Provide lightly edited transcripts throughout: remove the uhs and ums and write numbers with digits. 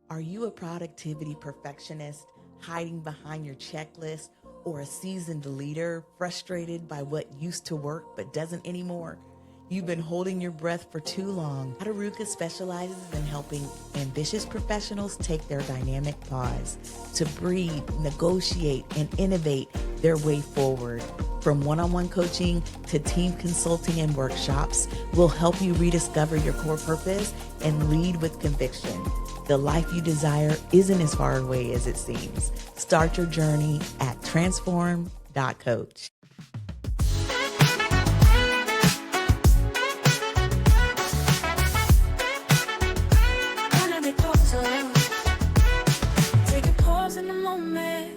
Are you a productivity perfectionist hiding behind your checklist, or a seasoned leader frustrated by what used to work but doesn't anymore? You've been holding your breath for too long. Adaruka specializes in helping ambitious professionals take their dynamic pause to breathe, negotiate, and innovate their way forward. From one-on-one coaching to team consulting and workshops, we'll help you rediscover your core purpose and lead with conviction. The life you desire isn't as far away as it seems. Start your journey at transform.coach. Take a pause in the moment.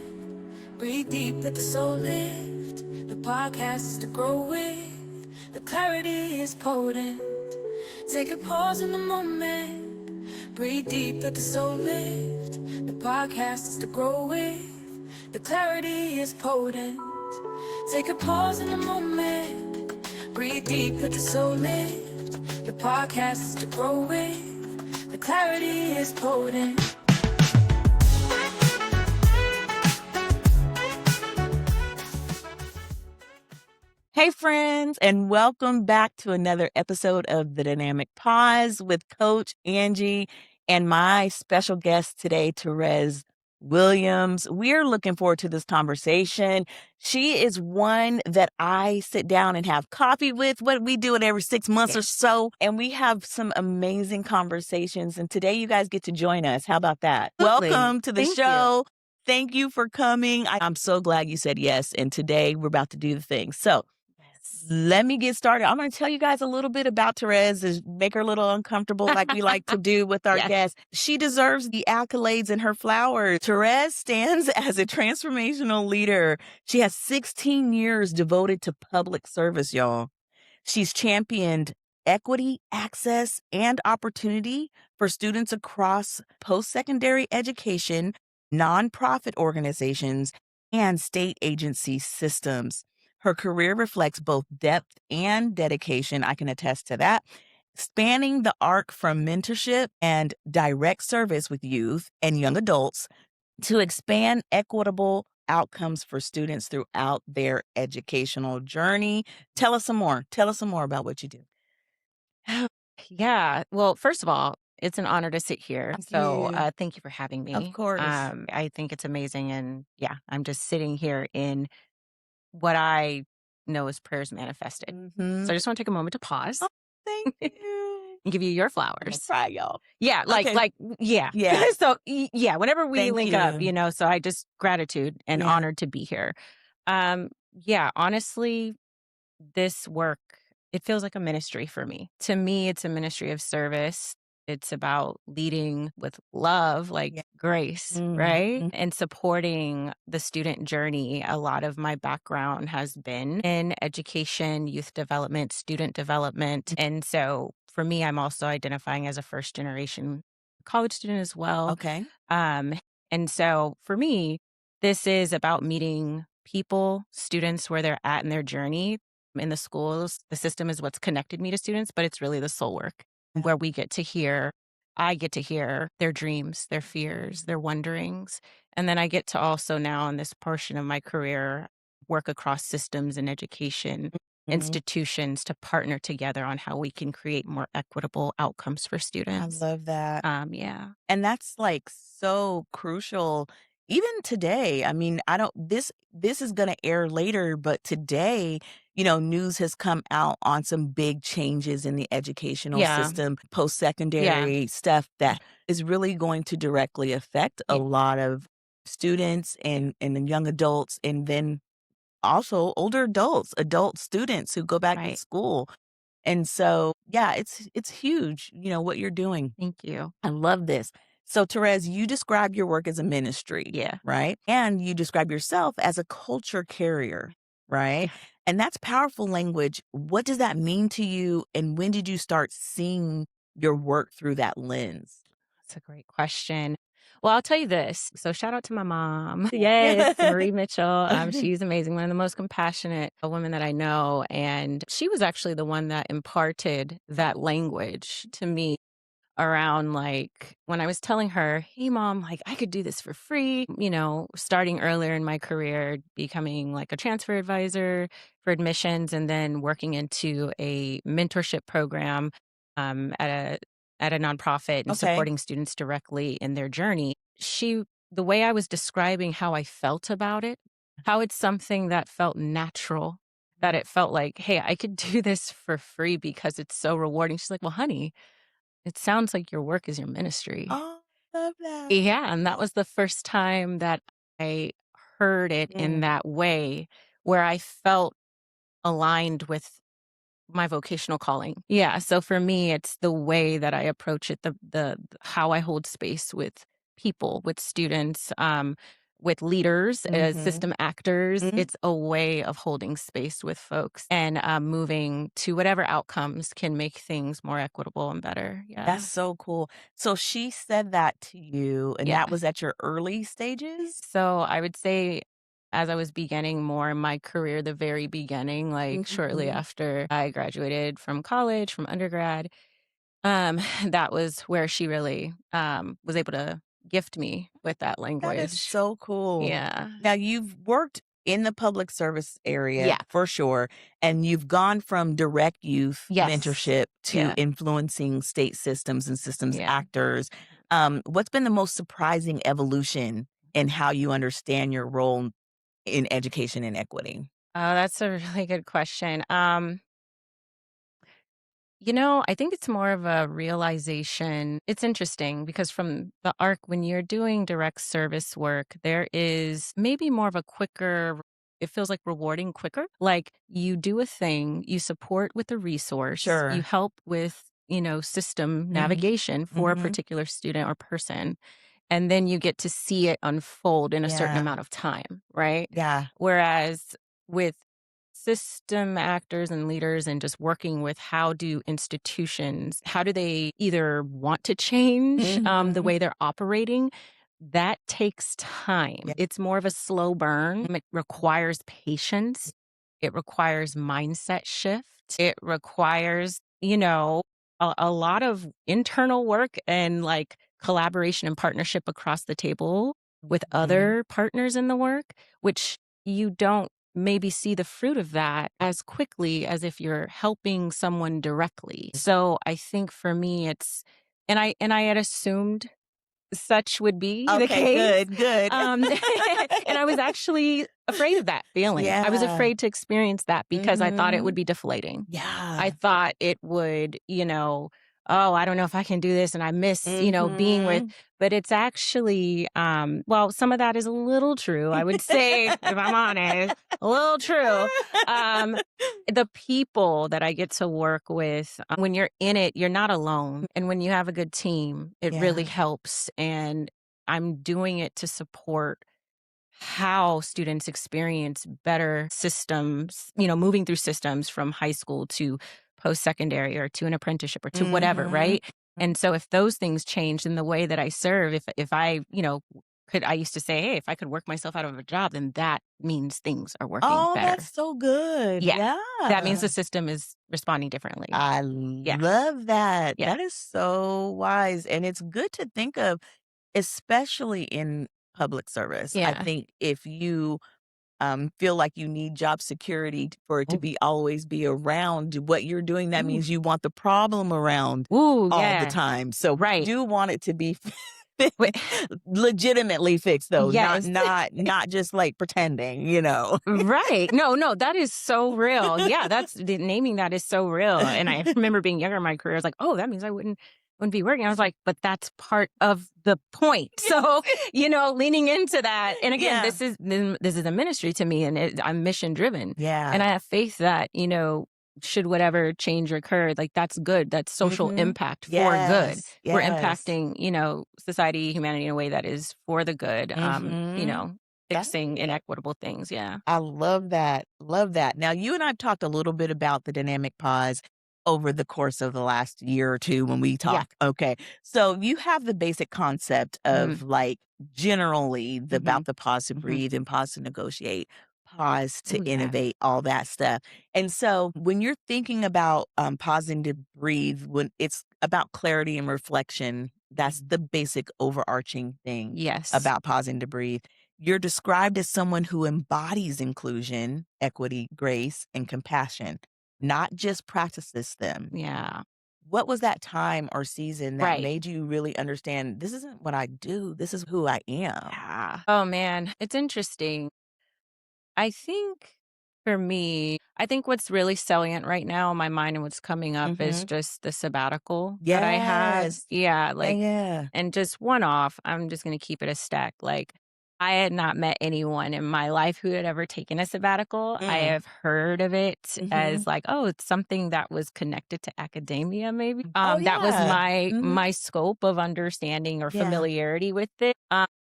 Breathe deep, let the soul lift. The podcast is to grow with. The clarity is potent. Take a pause in the moment. Breathe deep, let the soul lift. The podcast is to grow with. The clarity is potent. Take a pause in the moment. Breathe deep, let the soul lift. The podcast is to grow with. The clarity is potent. Hey friends, and welcome back to another episode of The Dynamic Pause with Coach Angie and my special guest today, Therese Williams. We're looking forward to this conversation. She is one that I sit down and have coffee with. We do it every 6 months or so, and we have some amazing conversations. And today you guys get to join us. How about that? Absolutely. Welcome to the Thank show. Thank you for coming. I'm so glad you said yes. And today we're about to do the thing. So let me get started. I'm going to tell you guys a little bit about Therese, to make her a little uncomfortable like we like to do with our guests. She deserves the accolades and her flowers. Therese stands as a transformational leader. She has 16 years devoted to public service, y'all. She's championed equity, access, and opportunity for students across post-secondary education, nonprofit organizations, and state agency systems. Her career reflects both depth and dedication. I can attest to that. Spanning the arc from mentorship and direct service with youth and young adults to expand equitable outcomes for students throughout their educational journey. Tell us some more. Tell us some more about what you do. Yeah. Well, first of all, it's an honor to sit here. Thank So you. thank you for having me. Of course. I think it's amazing. And yeah, I'm just sitting here in what I know is prayers manifested. Mhm. So I just want to take a moment to pause Thank you. and give you your I'm gonna flowers. cry, y'all. Yeah, Okay. yeah. Yeah. So yeah, whenever we Thank link up, you. so I just gratitude and Yeah. honored to be here. Yeah, honestly, this work, it feels like a ministry for me. To me, it's a ministry of service. It's about leading with love, like Yeah. grace, right? And supporting the student journey. A lot of my background has been in education, youth development, student development. And so for me, I'm also identifying as a first generation college student as well. Okay. And so for me, this is about meeting people, students where they're at in their journey. In the schools, the system is what's connected me to students, but it's really the soul work where I get to hear their dreams, their fears, their wonderings. And then I get to also now in this portion of my career, work across systems and education institutions to partner together on how we can create more equitable outcomes for I students. love that. Yeah. And that's like so crucial. Even today, I mean, this is going to air later, but today, news has come out on some big changes in the educational Yeah. system, post-secondary stuff that is really going to directly affect a lot of students and young adults, and then also older adult students who go back to Right. school. And so, yeah, it's huge, what you're doing. Thank you. I love this. So, Therese, you describe your work as a ministry, Yeah. right? And you describe yourself as a culture carrier, right? And that's powerful language. What does that mean to you? And when did you start seeing your work through that lens? That's a great question. Well, I'll tell you this. So shout out to my mom. Yes, Marie Mitchell. She's amazing. One of the most compassionate women that I know. And she was actually the one that imparted that language to me around like when I was telling her, hey, mom, like I could do this for free, starting earlier in my career, becoming like a transfer advisor for admissions and then working into a mentorship program at a nonprofit and Okay. supporting students directly in their journey. The way I was describing how I felt about it, how it's something that felt natural, that it felt like, hey, I could do this for free because it's so rewarding. She's like, well, honey, it sounds like your work is your ministry. Oh, love that. Yeah, and that was the first time that I heard it in Mm. that way where I felt aligned with my vocational calling. Yeah, so for me, it's the way that I approach it, the how I hold space with people, with students, with leaders, Mhm. system actors. Mm. It's a way of holding space with folks and moving to whatever outcomes can make things more equitable and better. That's Yeah. so cool. So she said that to you, and Yeah. that was at your early stages? So I would say as I was beginning more in my career, the very beginning, like shortly Mhm. after I graduated from college, from undergrad, that was where she really was able to gift me with that That is language. so cool. Yeah. Now you've worked in the public service area Yeah. for sure, and you've gone from direct youth Yes. mentorship to Yeah. influencing state systems and systems Yeah. actors. What's been the most surprising evolution in how you understand your role in education and equity? Oh, that's a really good question. I think it's more of a realization. It's interesting because from the arc, when you're doing direct service work, there is maybe more of a quicker, it feels like rewarding quicker. Like you do a thing, you support with a resource, you Sure. help with, system Mhm. navigation for a Mhm. particular student or person. And then you get to see it unfold in a certain Yeah. amount of time, right? Yeah. Whereas with system actors and leaders and just working with how do they either want to change the Mhm. way they're operating? That takes Yeah. time. It's more of a slow burn. It requires patience. It requires mindset shift. It requires, a lot of internal work and like collaboration and partnership across the table with Mhm. other partners in the work, which you don't maybe see the fruit of that as quickly as if you're helping someone directly. So I think for me and I had assumed such would be the Okay, case. good, good. Um, and I was actually afraid of that feeling. I was Yeah. afraid to experience that because I thought it would Mhm. be deflating. I Yeah. thought it would, oh, I don't know if I can do this and I miss, being with, Mhm. but it's actually, well, some of that is a little true. I would say, if I'm honest, a little true. Um, the people that I get to work with, when you're in it, you're not alone. And when you have a good team, it really Yeah. helps. And I'm doing it to support how students experience better systems, moving through systems from high school to post secondary or to an apprenticeship or to whatever, Mhm. right? And so if those things change in the way that I serve, if I, I used to say, hey, if I could work myself out of a job, then that means things are working Oh, that's better. so good. Yeah. That means Yeah. the system is responding differently. I Yeah. love that. Yeah. That is so wise, and it's good to think of, especially in public service. I Yeah. think if you feel like you need job security for it to Ooh. be always be around what you're doing, that Ooh. means you want the problem around Ooh, all the yeah. time. So Right. do want it to be Wait. legitimately fixed though, not Yes. not not just like pretending, you know. Right. No, no, that is so real. Yeah, that's the naming that is so real. And I remember being younger in my career, I was like, oh, that means I wouldn't be working. I was like, but that's part of the point. So, leaning into that. And again, Yeah. this is a ministry to me and I'm mission driven. Yeah. And I have faith that, should whatever change occur, like that's good. That's social Mhm. impact for good. Yes. We're Yes. impacting, society, humanity in a way that is for the good. Mhm. That's Fixing it. inequitable things. Yeah. I love that. Love that. Now, you and I've talked a little bit about the dynamic pause over the course of the last year or two when we Yeah. talk. Okay. So you have the basic concept Mhm. of like generally Mhm. about the pause to Mhm. breathe and pause to negotiate. pause to Oh, yeah. innovate, all that stuff. And so when you're thinking about pausing to breathe, when it's about clarity and reflection, that's the basic overarching thing Yes. about pausing to breathe. You're described as someone who embodies inclusion, equity, grace, and compassion, not just practices them. Yeah. What was that time or season that Right. made you really understand this isn't what I do, this is who I am? Yeah. Oh, man. It's interesting. I think for me, I think what's really salient right now in my mind and what's coming up is Mhm. just the sabbatical that I had. Yes. Yeah, Yeah, like, yeah. and just one off, I'm just going to keep it a stack. Like, I had not met anyone in my life who had ever taken a sabbatical. I Mm. have heard of it Mhm. as like, oh, it's something that was connected to academia, maybe. Oh, That was yeah. my Mhm. my scope of understanding or Yeah. familiarity with it.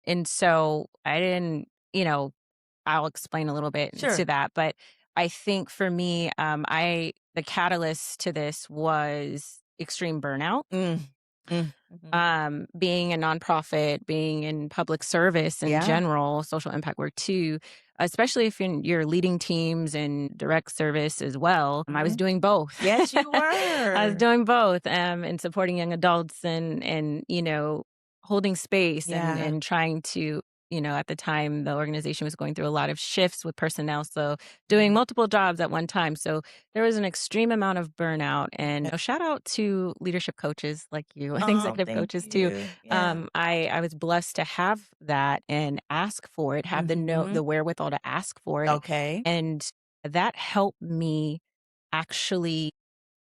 And so I didn't, you know, I'll explain a little bit to Sure. that, but I think for me, I the catalyst to this was extreme burnout. Mm. Mm. Mhm. Being a nonprofit, being in public service in Yeah. general, social impact work too, especially if you're leading teams and direct service as well. I was Mhm. doing both. Yes, you I was were. doing both, and supporting young adults and holding space Yeah. and trying to, at the time the organization was going through a lot of shifts with personnel, so doing Mhm. multiple jobs at one time. So there was an extreme amount of burnout, and Okay. a shout out to leadership coaches like you and Oh, executive thank coaches too. you. Yeah. I was blessed to have that and ask for it, have Mhm. the wherewithal to ask for it, Okay. and that helped me actually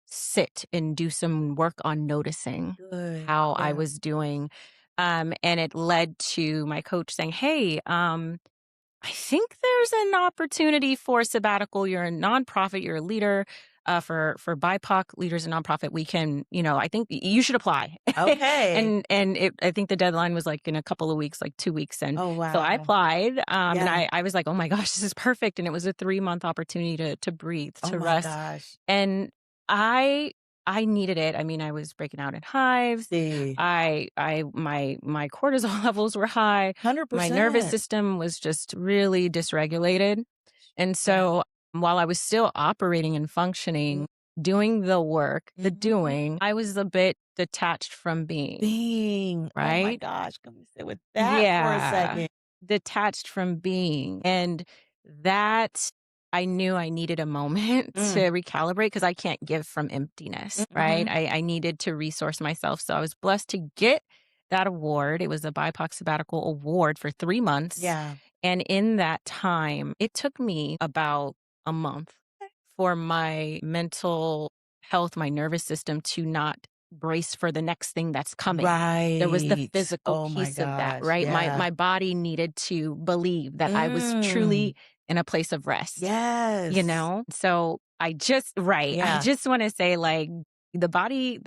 sit and do some work on noticing Good. how I Yeah. was doing. And it led to my coach saying, "Hey, I think there's an opportunity for sabbatical. You're a nonprofit, you're a leader. For BIPOC leaders in nonprofit, we can, I think you should apply." Okay. And I think the deadline was like in a couple of weeks, like 2 weeks. And Oh, so I wow. applied, and Yeah. I was like, oh my gosh, this is perfect. And it was a 3 month opportunity to breathe, Oh to my rest. gosh. And I I needed it. I mean, I was breaking out in hives. See. My cortisol levels were high. My nervous 100%. system was just really dysregulated. And Yeah. so while I was still operating and functioning, doing the work, the Mhm. doing, I was a bit detached from being, Being. Oh my right? gosh. Can we sit with that for a Yeah. second? Detached from being. And that I knew I needed a moment Mm. to recalibrate because I can't give from emptiness, right? Mhm. I needed to resource myself. So I was blessed to get that award. It was a BIPOC sabbatical award for 3 months. Yeah. And in that time, it took me about a month for my mental health, my nervous system to not brace for the next thing that's coming. There was the Right. physical Oh my piece of that, gosh. right? My Yeah. my body needed to believe that I was Mm. truly in a place of rest, you Yes. know? So I Yeah. just want to say, like, the body,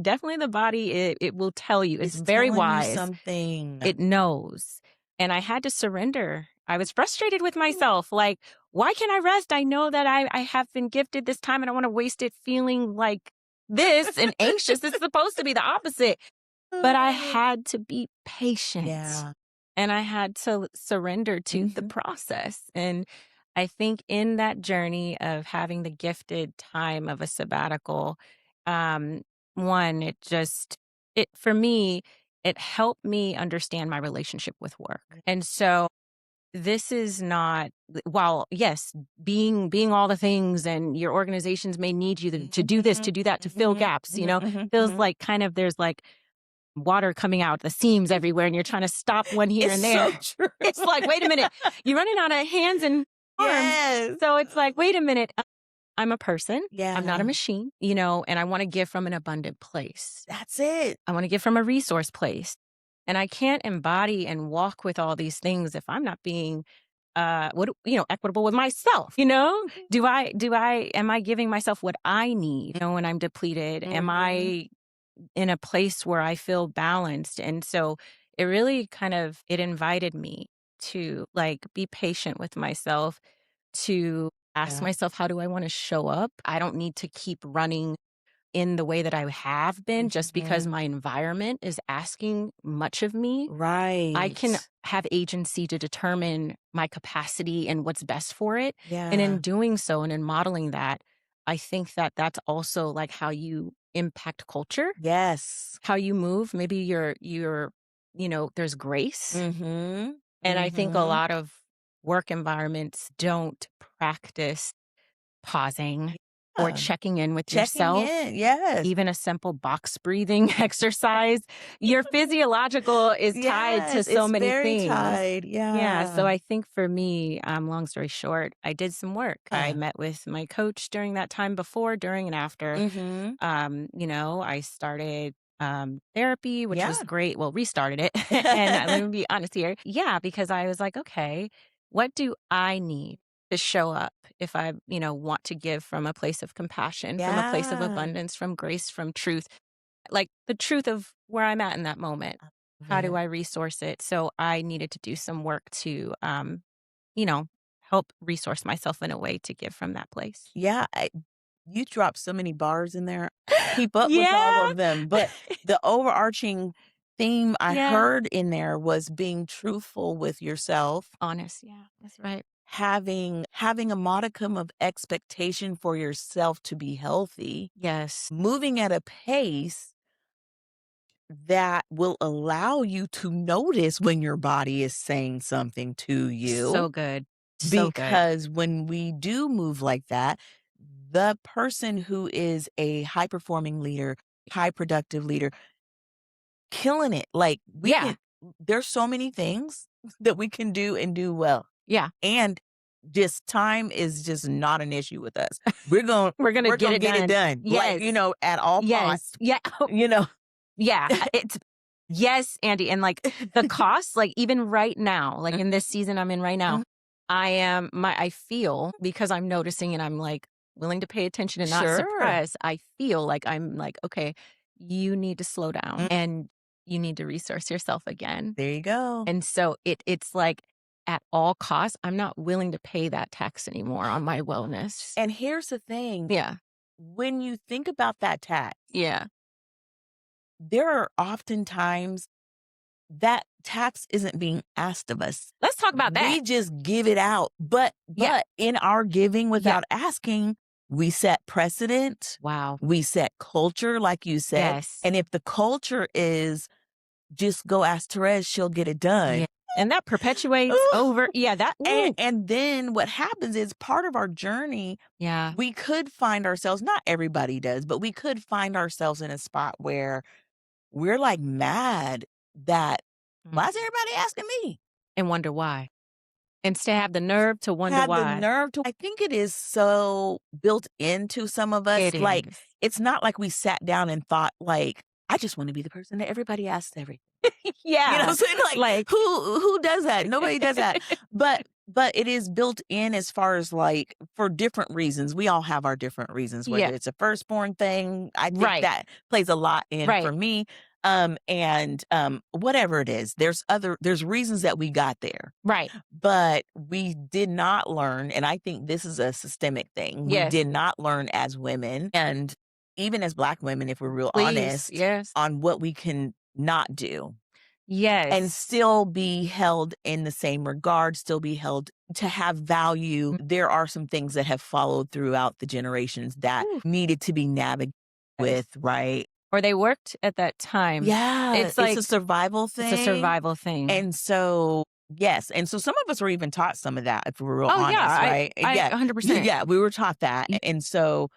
definitely the body, it will tell you. It's It's very telling you wise. something. It knows. And I had to surrender. I was frustrated with myself. Like, why can't I rest? I know that I have been gifted this time and I want to waste it feeling like this and anxious. It's supposed to be the opposite. But I had to be patient Yeah. and I had to surrender to the Mhm. process. And I think in that journey of having the gifted time of a sabbatical, um, one, for me, it helped me understand my relationship with work. And so this is not, while yes, being all the things and your organizations may need you to do this, to Mhm. do that, to fill Mhm. gaps, Mhm. Mhm. feels Mhm. like kind of there's like water coming out the seams everywhere and you're trying to stop one here It's and so there. true. It's like, wait a minute, you're running out of hands and arms. Yes. So it's like, wait a minute, I'm a person. I'm not a Yeah. machine, and I want to give from an abundant place. That's it. I want to give from a resource place. And I can't embody and walk with all these things if I'm not being equitable with myself, am I giving myself what I need, when I'm depleted? Am Mhm. I in a place where I feel balanced? And so it really it invited me to like be patient with myself, to ask Yeah. myself, how do I want to show up? I don't need to keep running in the way that I have been just because Mhm. my environment is asking much of me. Right. I can have agency to determine my capacity and what's best for it. And Yeah. in doing so and in modeling that, I think that that's also like how you impact culture, Yes. how you move. Maybe there's grace. Mhm. And I think a Mhm. lot of work environments don't practice pausing or Yeah. checking in with Checking yourself. in. Yes. Even a simple box breathing exercise, your physiological is tied to Yes. so It's many very things. tied. Yeah, so Yeah. I think for me, long story short, I did some work. I met with my coach during that time before, during, and after. Mhm. I started therapy, which was Yeah. great. Well, restarted it. And let me be honest here. Yeah, because I was like, okay, what do I need to show up if I, want to give from a place of compassion, from a place of Yeah. abundance, from grace, from truth, like the truth of where I'm at in that moment? Love How do it. I resource it? So I needed to do some work to, you know, help resource myself in a way to give from that place. Yeah, you dropped so many bars in there. Keep up with all Yeah. of them, but the overarching theme I Yeah. heard in there was being truthful with yourself, Honest. Yeah, that's right. having a modicum of expectation for yourself to be healthy, Yes. moving at a pace that will allow you to notice when your body is saying something to you. So good. So good. Because when we do move like that, the person who is a high performing leader, high productive leader, killing it. Like Yeah. there's so many things that we can do and do well. Yeah. And just time is just not an issue with us. We're going to We're get gonna it get it done. done. Like, Yes. at all Yes. costs. Yeah. You know. Yeah. It's yes, Andy. And like the cost, like even right now, like in this season I'm in right now, Mhm. I feel because I'm noticing and I'm like willing to pay attention and not Sure. suppress, I feel like I'm like, okay, you need to slow down Mm. and you need to resource yourself again. There you go. And so it's like at all costs, I'm not willing to pay that tax anymore on my wellness. And here's the thing. Yeah. When you think about that tax, Yeah. there are often times that tax isn't being asked of us. Let's talk about that. We just give it out. But Yeah. in our giving Yeah. without asking, we set precedent. Wow. We set culture, like you said. Yes. And if the culture is just go ask Therese, she'll get it done. Yeah. And that perpetuates Ooh. over. Yeah, that And then what happens is part of our journey, yeah. we could find ourselves, not everybody does, but we could find ourselves in a spot where we're like mad that why is everybody asking me? And wonder why. And to have the nerve to wonder Have the why. nerve to I think it is so built into some of us. It Like, is. it's not like we sat down and thought, like, I just want to be the person that everybody asks everything. You know what Yeah. I'm saying? Like, who does that? Nobody does that. But it is built in as far as like for different reasons. We all have our different reasons, whether Yeah. it's a firstborn thing. I think Right. that plays a lot in for Right. me. And whatever it is, there's reasons that we got there. Right. But we did not learn, and I think this is a systemic thing. We Yes. did not learn as women and even as Black women, if we're real Please. honest, Yes. on what we can not do Yes. and still be held in the same regard, still be held to have value. There are some things that have followed throughout the generations that Ooh. needed to be navigated with, right? Or they worked at that time. Yeah, It's like a survival thing. it's a survival thing. And so, yes. And so some of us were even taught some of that, if we're real oh honest, yeah, right? I 100%. Yeah, we were taught that. Y- And so,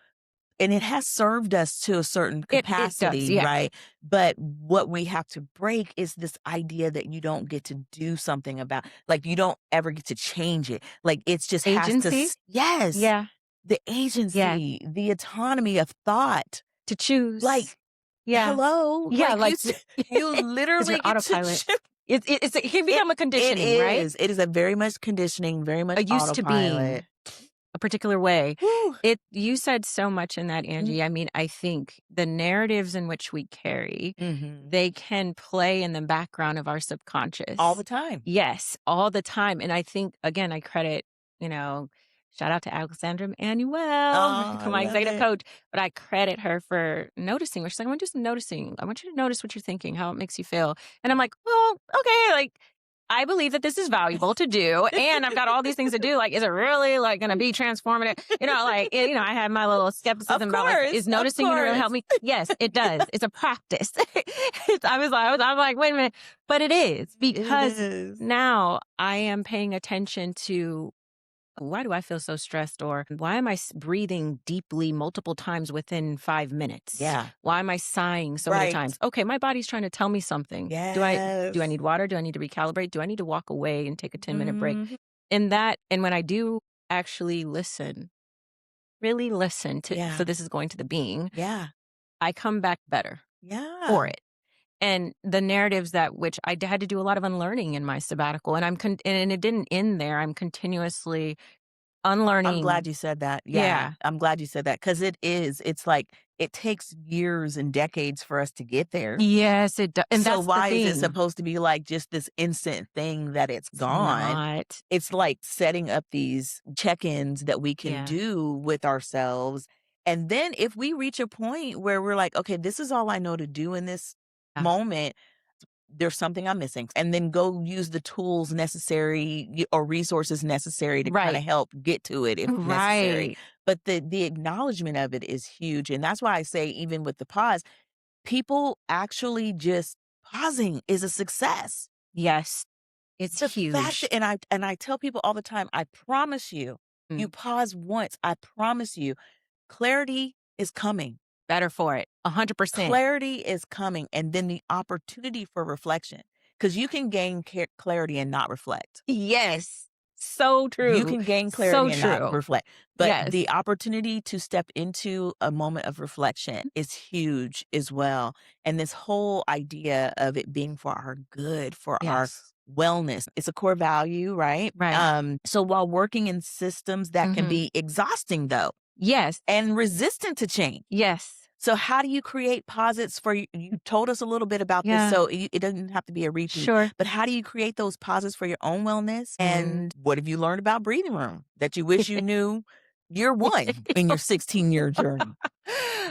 and it has served us to a certain It does. capacity, Yeah. right? But what we have to break is this idea that you don't get to do something about, like, you don't ever get to change it. Like, it's just Agency? has to, yes. Yeah. The agency, the autonomy of thought. To choose. Like, yeah. hello. Yeah. Like, you literally an get autopilot. to It can become a conditioning, right? It is a very much conditioning, very much A used to autopilot. being a particular way. Whew. You said so much in that, Angie. I mean, I think the narratives in which we carry, Mhm. they can play in the background of our subconscious. All the time. Yes, all the time. And I think, again, I credit, Shout out to Alexandra Manuel, Oh, I my love executive it. coach. But I credit her for noticing. She's like, I'm just noticing. I want you to notice what you're thinking, how it makes you feel. And I'm like, well, okay. Like, I believe that this is valuable to do. And I've got all these things to do. Like, is it really like going to be transformative? I had my little skepticism about like, is Of noticing going to really help course. me? Yes, it does. It's a practice. I'm like, wait a minute. But it is It because is. now I am paying attention to why do I feel so stressed? Or why am I breathing deeply multiple times within 5 minutes? Yeah. Why am I sighing so many Right. times? Okay, my body's trying to tell me something. Do I Yes. need water? Do I need to recalibrate? Do I need to walk away and take a 10-minute break? Mhm. And when I do actually listen, really listen to, Yeah. so this is going to the being, Yeah. I come back better Yeah. for it. And the narratives that which had to do a lot of unlearning in my sabbatical, and and it didn't end there. I'm continuously I'm unlearning. glad you said that. Yeah. Yeah. I'm glad you said that because it is. It's like it takes years and decades for us to get there. Yes, it does, and So that's the why is it thing. supposed to be like just this instant thing that it's It's gone? not. It's like setting up these check-ins that we can Yeah. do with ourselves. And then if we reach a point where we're like, okay, this is all I know to do in this Yeah. moment, there's something I'm missing. And then go use the tools necessary or resources necessary to kind Right. of help get to it if necessary. Right. But the acknowledgement of it is huge. And that's why I say, even with the pause, people actually just pausing is a success. Yes. It's The fact huge. that and I tell people all the time, I promise you, you Mm. pause once, I promise you, clarity is coming. Better for it. 100%. Clarity is coming, and then the opportunity for reflection, because you can gain clarity and not reflect. Yes. So You true. can gain So clarity and not true. reflect, but Yes. the opportunity to step into a moment of reflection is huge as well. And this whole idea of it being for our good, for our Yes. wellness, it's a core value, right? Right. So while working in systems that can Mhm. be exhausting though Yes. and resistant to change. Yes. So how do you create posits for you told us a little bit about this, Yeah. so it doesn't have to be a repeat, Sure. but how do you create those posits for your own wellness? Mm. And what have you learned about breathing room that you wish you knew year 1 in your 16-year journey?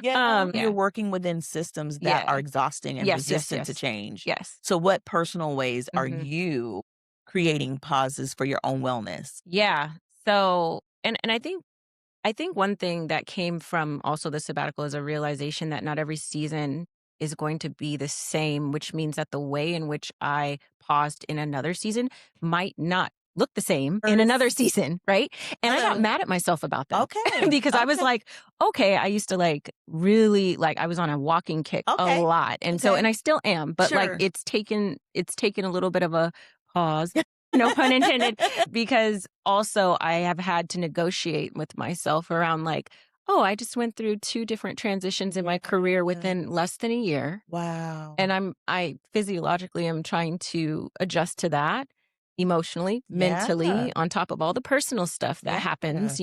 You're Yeah. working within systems that are Yeah. exhausting and Yes, yes, resistant to yes. change. Yes. So what personal ways are Mhm. you creating pauses for your own wellness? Yeah. So, and I think one thing that came from also the sabbatical is a realization that not every season is going to be the same, which means that the way in which I paused in another season might not look the same in another season, right? And I got mad at myself about that. Okay. Because I was like, okay, I used to like really like I was on a walking kick a Okay. lot. And so Okay. and I still am, but like Sure. it's taken a little bit of a pause. No pun intended, because also I have had to negotiate with myself around like, oh, I just went through 2 different transitions in my career within less than a year. Wow. And I physiologically am trying to adjust to that emotionally, Yeah. mentally, on top of all the personal stuff that Yeah. happens.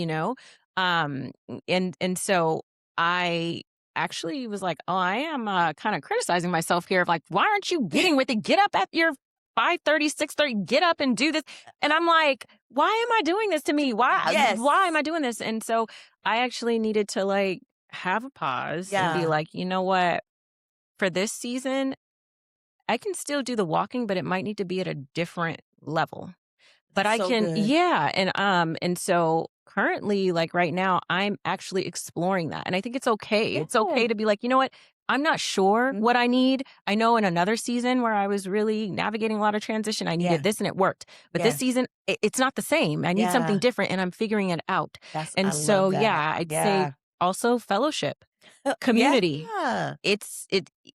Um, and so I actually was like, oh, I am kind of criticizing myself here of like, why aren't you getting with it? Get up at your 5:30, 6:30, get up and do this. And I'm like, why am I doing this to me? Yes. Why am I doing this? And so I actually needed to like have a pause and be Yeah. like, you know what? For this season, I can still do the walking, but it might need to be at a different level. But I So can, good. yeah. And so currently, like right now, I'm actually exploring that. And I think it's okay. It's okay to be like, you know what? I'm not sure Mhm. what I need. I know in another season where I was really navigating a lot of transition, I needed this and it worked. But this Yes. season, it's not the same. I need something Yeah. different and I'm figuring it out. I And love so, that. yeah, I'd say Yeah. also fellowship, community. Yeah. It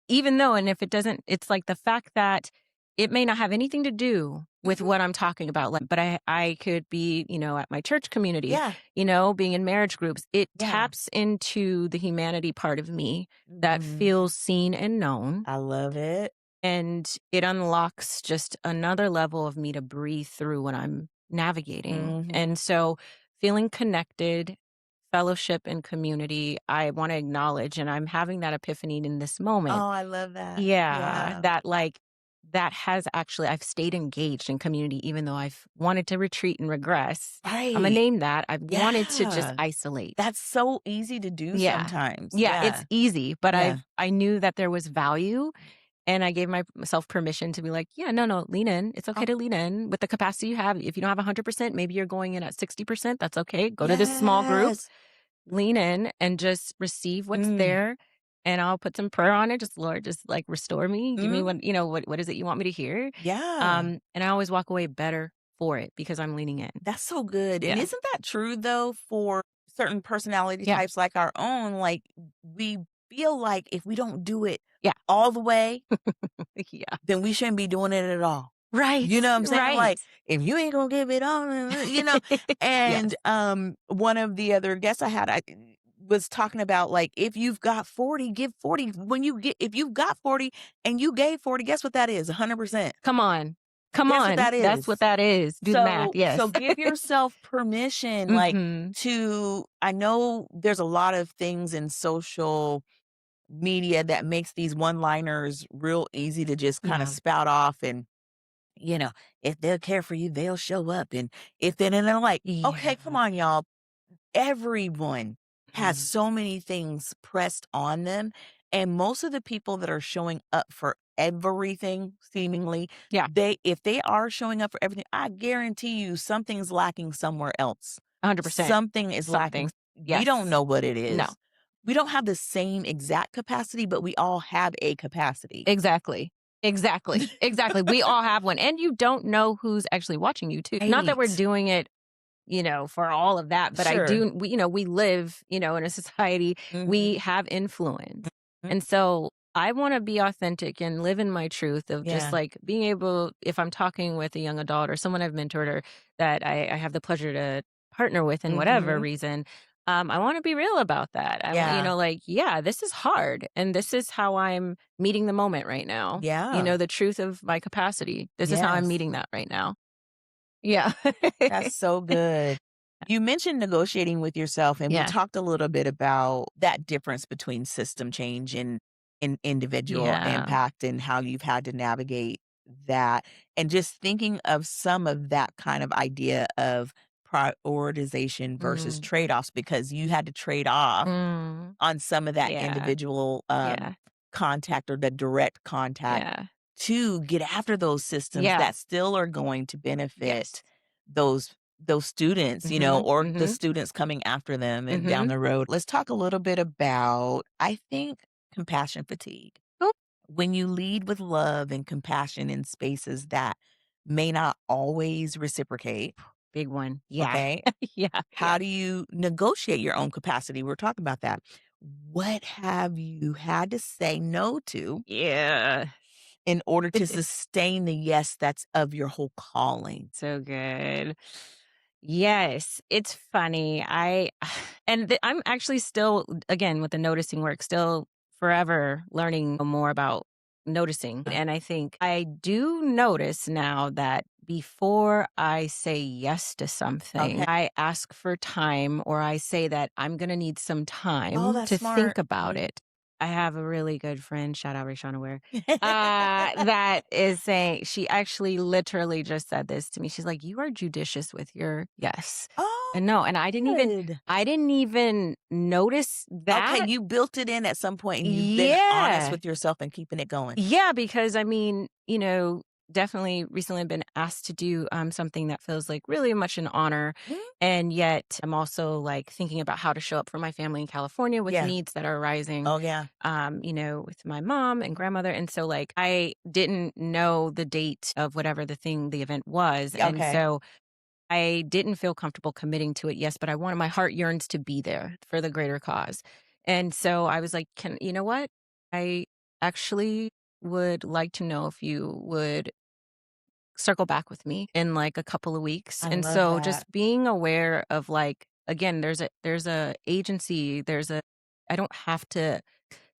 even though, and if it doesn't, it's like the fact that it may not have anything to do with Mhm. what I'm talking about, like, but I could be, at my church community, Yeah. being in marriage groups. It Yeah. taps into the humanity part of me that Mhm. feels seen and known. I love it. And it unlocks just another level of me to breathe through when I'm navigating. Mhm. And so feeling connected, fellowship and community, I want to acknowledge, and I'm having that epiphany in this Oh, moment. I love that. Yeah, Yeah. that like that has actually I've stayed engaged in community even though I've wanted to retreat and regress. Imma Right. name that. I've wanted to just Yeah. isolate. That's so easy to do Yeah. sometimes. Yeah, it's Yeah. easy, but Yeah. I knew that there was value, and I gave myself permission to be like, "Yeah, no, no, lean in. It's okay Oh, to lean in with the capacity you have. If you don't have 100%, maybe you're going in at 60%, that's okay. Go to this small group, yes. lean in, and just receive what's Mm. there, and I'll put some prayer on it. Just, Lord, just, like, restore me. Give me Mm. what what is it you want me to hear?" Yeah. And I always walk away better for it because I'm leaning in. That's so good. And Yeah. isn't that true though for certain personality Yeah. types like our own? Like we feel like if we don't do it Yeah. all the way, Yeah. then we shouldn't be doing it at all. Right. You know what I'm saying? Right. Like, if you ain't gonna give it all, Yes. and one of the other guests I had, I was talking about like if you've got 40, give 40. When you get if you've got 40 and you gave 40, guess what that is? 100%. Come on. Come Guess what on. that That's what is? that is. Do the math. So Yes. give yourself permission, like Mhm. to I know there's a lot of things in social media that makes these one-liners real easy to just kind of Yeah. spout off and you know, if they'll care for you, they'll show up. And if then, and I'm like, okay, come Yeah. on, y'all. Everyone has Mhm. so many things pressed on them. And most of the people that are showing up for everything, seemingly, Yeah. if they are showing up for everything, I guarantee you something's lacking somewhere else. 100%. Something is lacking. Something. We don't Yes. know what it No. is. We don't have the same exact capacity, but we all have a capacity. Exactly. Exactly. Exactly. We all have one. And you don't know who's actually watching you too. Not that we're Right. doing it, for all of that, but I Sure. do we live, in a society, we Hmm. have influence. And so I want to be authentic and live in my truth of just Yeah. like being able, if I'm talking with a young adult or someone I've mentored or that I have the pleasure to partner with in whatever Mhm. reason, I want to be real about that. I want, Yeah. like, yeah, this is hard. And this is how I'm meeting the moment right now. Yeah. The truth of my capacity. This is how I'm Yes. meeting that right now. Yeah. That's so good. You mentioned negotiating with yourself, and we Yeah. talked a little bit about that difference between system change and individual Yeah. impact and how you've had to navigate that. And just thinking of some of that kind of idea of prioritization versus Mm. trade offs, because you had to trade off Mm. on some of that Yeah. individual Yeah. contact or the direct contact Yeah. to get after those systems Yeah. that still are going to Yes. benefit those students, Mhm. or the Mhm. students coming after them and down Mhm. the road. Let's talk a little bit about, I think, compassion fatigue. Oh, When you lead with love and compassion in spaces that may not always reciprocate, big one. Yeah. okay? Yeah. Yeah. How do you negotiate your own capacity? We're talking about that. What have you had to say no to Yeah. in order to sustain the yes that's of your whole calling? So good. Yes, it's funny. I'm actually still again with the noticing work, still forever learning more about noticing. And I think I do notice now that before I say yes to something, Okay. I ask for time or I say that I'm going to need some Oh, time that's to think smart. about Mhm. it. I have a really good friend, shout out Rayshana Ware, that is saying she actually literally just said this to me. She's like, "You are judicious with your yes." Oh, And no, and good. I didn't even notice Okay, that. you built it in at some point and you've been honest Yeah. with yourself and keeping it going. Yeah, because I mean, definitely recently been asked to do something that feels like really much an honor. Mm, And yet I'm also like thinking about how to show up for my family in California with yeah. needs that are arising, Oh, yeah. with my mom and grandmother. And so like I didn't know the date of whatever the event was. And Okay. so I didn't feel comfortable committing to it, yes, but my heart yearns to be there for the greater cause. And so I was like, you know what? I actually would like to know if you would circle back with me in like a couple of weeks. I And love so that. just being aware of like, again, there's a agency, I don't have to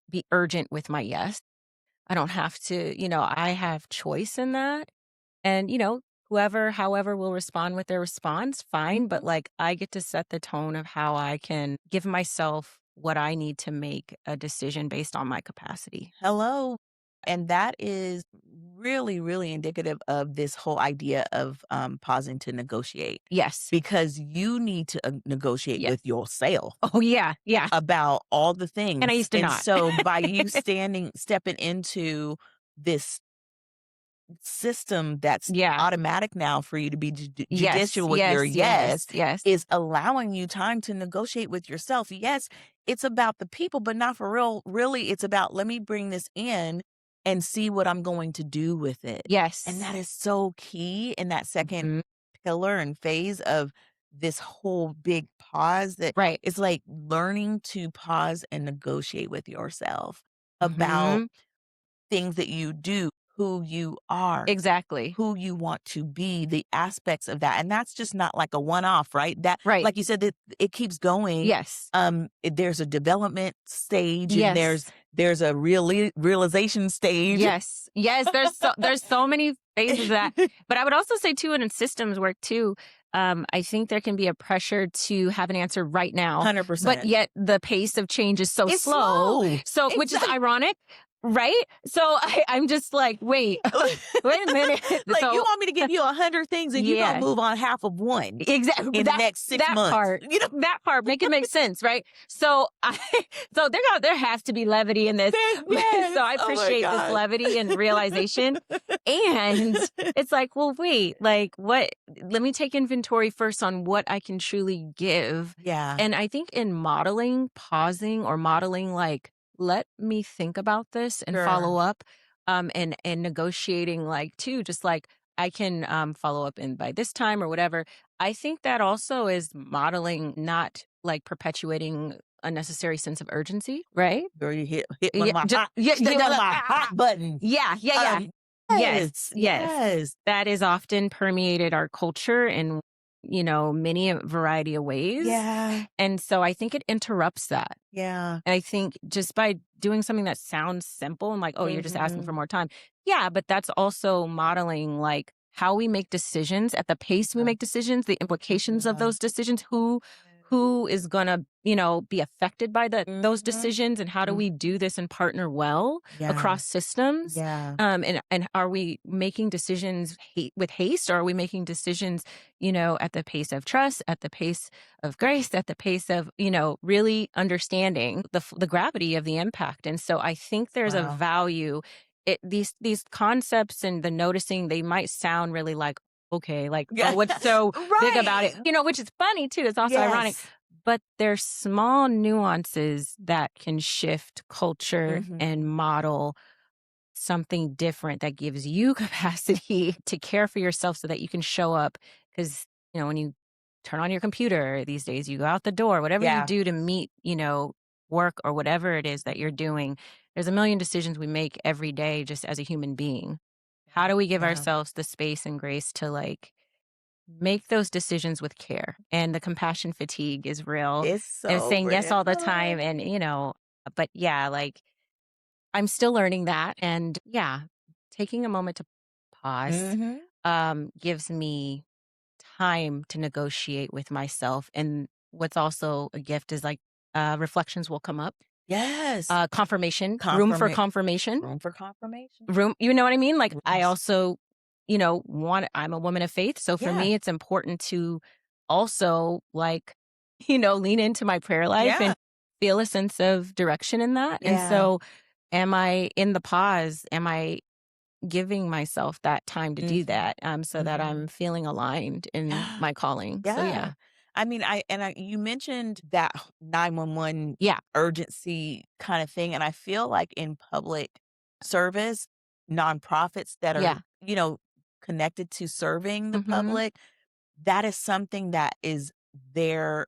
be urgent with my yes. I don't have to, I have choice in that. And, however will respond with their response, fine. But Mhm. like I get to set the tone of how I can give myself what I need to make a decision based on my capacity. Hello. And that is really, really indicative of this whole idea of pausing to negotiate Yes. because you need to negotiate Yes. with yourself Oh, yeah. Yeah. about all the And I things. used to And not. so by you stepping into this system that's Yeah. automatic now for you to be Yes. judicial with your Yes. yes Yes. Yes. is allowing you time to negotiate with yourself. Yes, it's about the people, but not for real. Really, it's about let me bring this in and see what I'm going to do with it. And Yes. that is so key in that second Mhm. pillar and phase of this whole big pause that Right. it's like learning to pause and negotiate with yourself about Mhm. things that you do, who you are, Exactly. who you want to be, the aspects of that. And that's just not like a one-off, right? That Right. like you said, that it keeps going. Yes. There's a development stage and there's Yes. there's a realization stage. Yes. Yes. There's so many phases of that. But I would also say too, in systems work too, I think there can be a pressure to have an answer right now, but 100%. yet the pace of change is so It's slow. slow. So, which is ironic, right? So I'm just like, wait, wait a minute. Like you So want me to give you 100 things and you gonna yeah, move on half of one exactly. in the next 6 months. Part, that part, make it make sense, right? So, so there has to be levity in this. Yes. So I Oh my appreciate this God. levity and realization. And it's like, well, wait, like what? Let me take inventory first on what I can truly give. Yeah. And I think in modeling, pausing or modeling, like, let me think about this and follow Sure. up. And negotiating, like, too, just like I can follow up in by this time or whatever. I think that also is modeling, not like perpetuating unnecessary sense of urgency, right? Girl, you hit one Yeah, of my just, hot yeah, hit one of my hot buttons. yeah, yeah, yeah. Um, Yes, yes, yes. yes. That is often permeated our culture in, many a variety of ways. Yeah, And so I think it interrupts that. yeah. And I think just by doing something that sounds simple and like, oh, you're just asking for Mhm. more time. Yeah, but that's also modeling like how we make decisions at the pace we Yeah, make decisions, the implications of yeah. those decisions, who is gonna, be affected by those Mhm, decisions, and how do we mhm. do this and partner well Yeah, across systems? yeah. And are we making decisions with haste, or are we making decisions, at the pace of trust, at the pace of grace, at the pace of, really understanding the gravity of the impact? And so I think there's a Wow. value. These concepts and the noticing, they might sound really like, okay, like, oh, Yeah. what's so big about it? Right. Which is funny too. It's also ironic, Yes. but there's small nuances that can shift culture and Mhm. model something different that gives you capacity to care for yourself so that you can show up. Because, when you turn on your computer these days, you go out the door, whatever you Yeah. do to meet, work or whatever it is that you're doing, there's a million decisions we make every day just as a human being. How do we give Yeah. ourselves the space and grace to like make those decisions with care? And the compassion fatigue is real, It's and so saying yes all the time. real. And, but yeah, like I'm still learning that. And yeah, taking a moment to pause Mhm. gives me time to negotiate with myself. And what's also a gift is like reflections will come up. Yes. Confirmation, room for Confirma confirmation, room for confirmation. room. You know what I mean? Like I Yes. also, I'm a woman of faith. So for Yeah. me, it's important to also like, lean into my prayer life Yeah. and feel a sense of direction in that. And Yeah. so am I in the pause? Am I giving myself that time to do Mhm. that, so that I'm Mhm. feeling aligned in Yeah. my calling? So Yeah. yeah. I mean, you mentioned that 911 Yeah. urgency kind of thing, and I feel like in public service, nonprofits that are, Yeah. connected to serving the Mhm. public, that is something that is there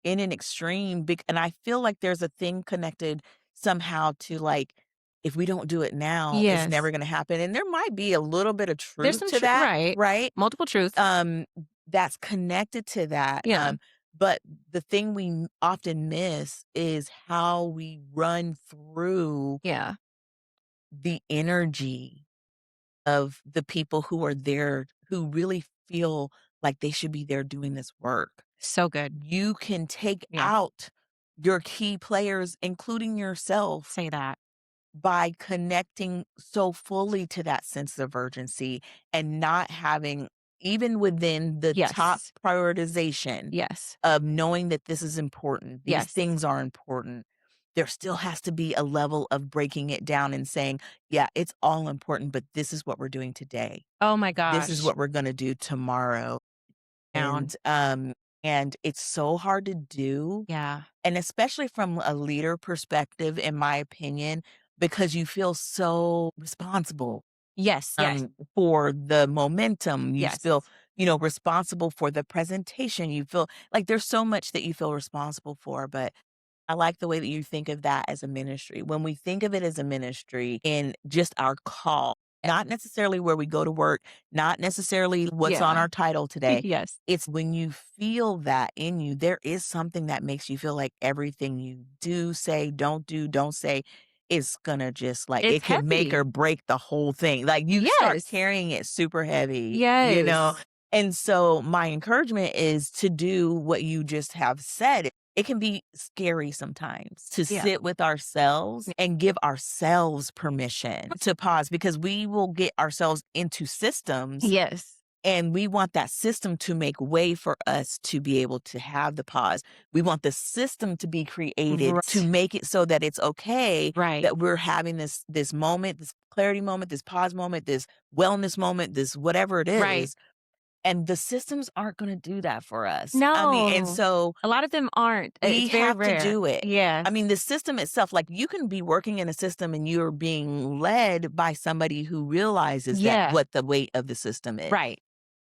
in an extreme big and I feel like there's a thing connected somehow to, like, if we don't do it now, it's never Yes. gonna happen, and there might be a little bit of There's truth some to that, right. right? Multiple truths. um, that's connected to that. Yeah. But the thing we often miss is how we run through Yeah. the energy of the people who are there, who really feel like they should be there doing this work. So good. You can take Yeah. out your key players, including yourself, Say that. by connecting so fully to that sense of urgency and not having, even within the top Yes. prioritization Yes. of knowing that this is important, these Yes. things are important, there still has to be a level of breaking it down and saying, yeah, it's all important, but this is what we're doing today. Oh my This is gosh. what we're going to do tomorrow. Down. And it's so hard to do, Yeah. and especially from a leader perspective, in my opinion, because you feel so responsible, Yes. Yes. for the momentum. You Yes. feel, responsible for the presentation. You feel like there's so much that you feel responsible for, but I like the way that you think of that as a ministry. When we think of it as a ministry in just our call, not necessarily where we go to work, not necessarily what's on Yeah. our title today. Yes. It's when you feel that in you, there is something that makes you feel like everything you do, say, don't say is gonna just like It's it can make or heavy. break the whole thing. Like you start Yes. carrying it super heavy, Yes. And so my encouragement is to do what you just have said. It can be scary sometimes to Yeah. sit with ourselves and give ourselves permission to pause because we will get ourselves into systems Yes. and we want that system to make way for us to be able to have the pause. We want the system to be created to Right. make it so that it's okay Right. that we're having this moment, this clarity moment, this pause moment, this wellness moment, this whatever it Right. is. And the systems aren't going to do that for us. I mean, and No. so A lot of them aren't. we It's very have to rare. do it. Yes. I mean, the system itself, like you can be working in a system and you're being led by somebody who realizes that Yeah. what the weight of the system is Right.